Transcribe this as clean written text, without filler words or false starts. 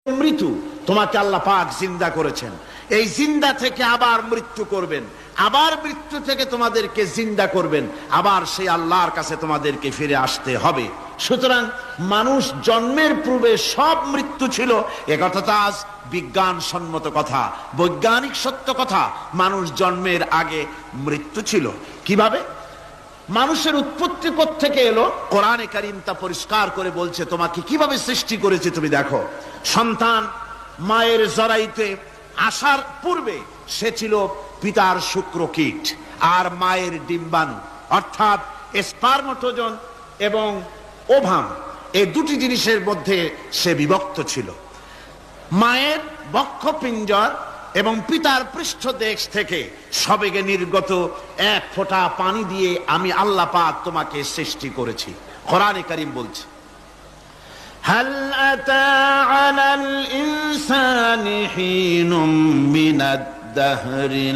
মৃত্যু তোমাকে আল্লাহ পাক জিন্দা করেছেন, এই জিন্দা থেকে আবার মৃত্যু করবেন, আবার মৃত্যু থেকে তোমাদেরকে জিন্দা করবেন, আবার সেই আল্লাহর কাছে তোমাদেরকে ফিরে আসতে হবে। সুতরাং মানুষ জন্মের পূর্বে সব মৃত্যু ছিল, একথা তো আজ বিজ্ঞানসম্মত কথা, বৈজ্ঞানিক সত্য কথা। মানুষ জন্মের আগে মৃত্যু ছিল। কিভাবে মানুষের উৎপত্তি থেকে এলো, কোরআনে কারীম তা পরিষ্কার করে বলছে। তোমাকে কিভাবে সৃষ্টি করেছে তুমি দেখো। সন্তান মায়ের জরায়ুতে আসার পূর্বে সে ছিল পিতার শুক্রকীট আর মায়ের ডিম্বাণু, অর্থাৎ স্পার্মটোজন এবং ওভাম, এই দুটি জিনিসের মধ্যে সে বিভক্ত ছিল। মায়ের বক্ষপিঞ্জর এবং পিতার পৃষ্ঠদেশ থেকে সবেগে নির্গত এক ফোঁটা পানি দিয়ে আমি আল্লাহ পাক তোমাকে সৃষ্টি করেছি। কোরআনে কারীম বলছে, হাল আতা আলাল ইনসানি হিনুম মিনাদ দাহরি